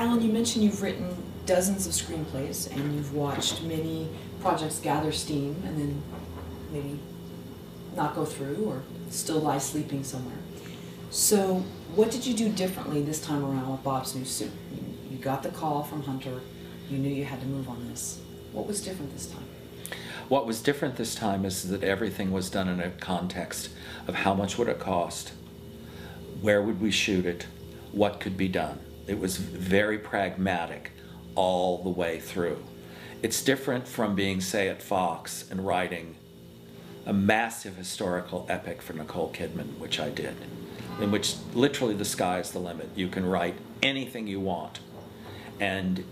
Alan, you mentioned you've written dozens of screenplays and you've watched many projects gather steam and then maybe not go through or still lie sleeping somewhere. So what did you do differently this time around with Bob's New Suit? You got the call from Hunter, you knew you had to move on this. What was different this time? What was different this time is that everything was done in a context of how much would it cost, where would we shoot it, what could be done. It was very pragmatic all the way through. It's different from being, say, at Fox and writing a massive historical epic for Nicole Kidman, which I did, in which literally the sky is the limit. You can write anything you want. And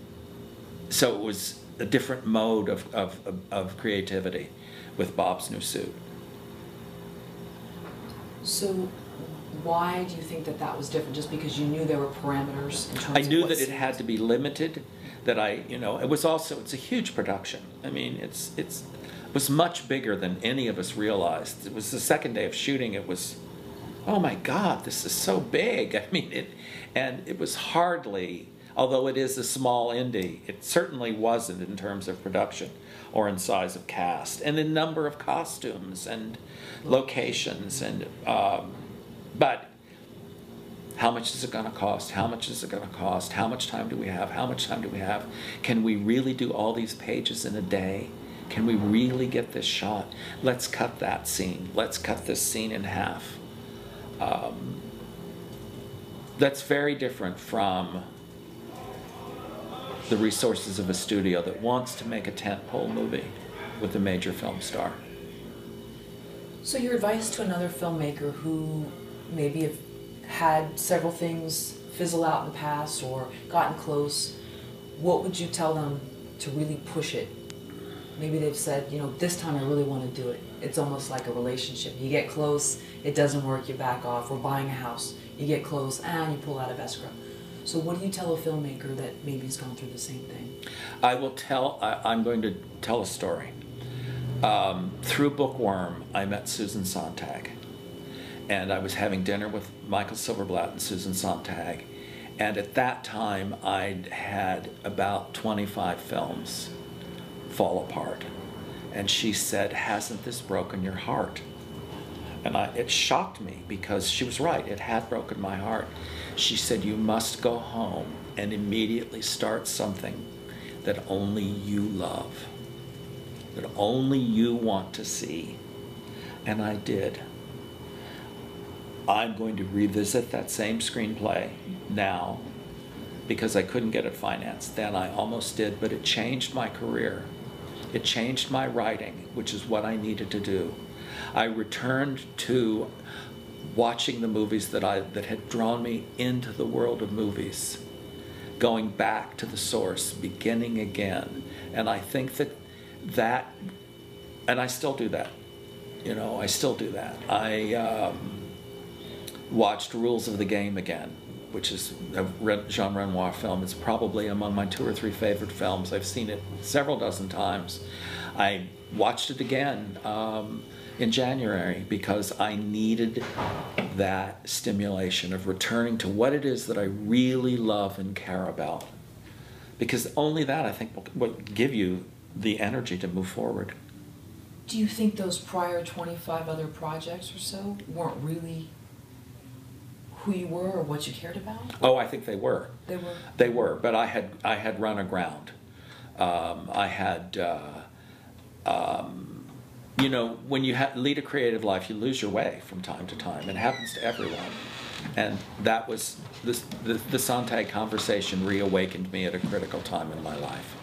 so it was a different mode of creativity with Bob's New Suit. So why do you think that that was different? Just because you knew there were parameters in terms I knew of that it had to be limited, that it was also, it's a huge production. I mean, it was much bigger than any of us realized. It was the second day of shooting, it was, oh my God, this is so big. I mean, and it was hardly, although it is a small indie, it certainly wasn't in terms of production or in size of cast and in number of costumes and locations. And but how much is it going to cost? How much is it going to cost? How much time do we have? How much time do we have? Can we really do all these pages in a day? Can we really get this shot? Let's cut that scene. Let's cut this scene in half. That's very different from the resources of a studio that wants to make a tentpole movie with a major film star. So your advice to another filmmaker who maybe have had several things fizzle out in the past or gotten close, what would you tell them to really push it? Maybe they've said, you know, this time I really want to do it. It's almost like a relationship. You get close, it doesn't work, you back off. We're buying a house, you get close, and you pull out of escrow. So what do you tell a filmmaker that maybe has gone through the same thing? I'm going to tell a story. Through Bookworm, I met Susan Sontag. And I was having dinner with Michael Silverblatt and Susan Sontag. And at that time, I'd had about 25 films fall apart. And she said, "Hasn't this broken your heart?" And it shocked me because she was right, it had broken my heart. She said, "You must go home and immediately start something that only you love, that only you want to see." And I did. I'm going to revisit that same screenplay now because I couldn't get it financed. Then I almost did, but it changed my career. It changed my writing, which is what I needed to do. I returned to watching the movies that had drawn me into the world of movies, going back to the source, beginning again. And I think that, and I still do that. You know, I still do that. I watched Rules of the Game again, which is a Jean Renoir film. It's probably among my 2 or 3 favorite films. I've seen it several dozen times. I watched it again in January because I needed that stimulation of returning to what it is that I really love and care about. Because only that, I think, will give you the energy to move forward. Do you think those prior 25 other projects or so weren't really who you were or what you cared about? Oh, I think they were. They were? They were, but I had run aground. I had, you know, when you lead a creative life, you lose your way from time to time. It happens to everyone. And that was, the Sontag conversation reawakened me at a critical time in my life.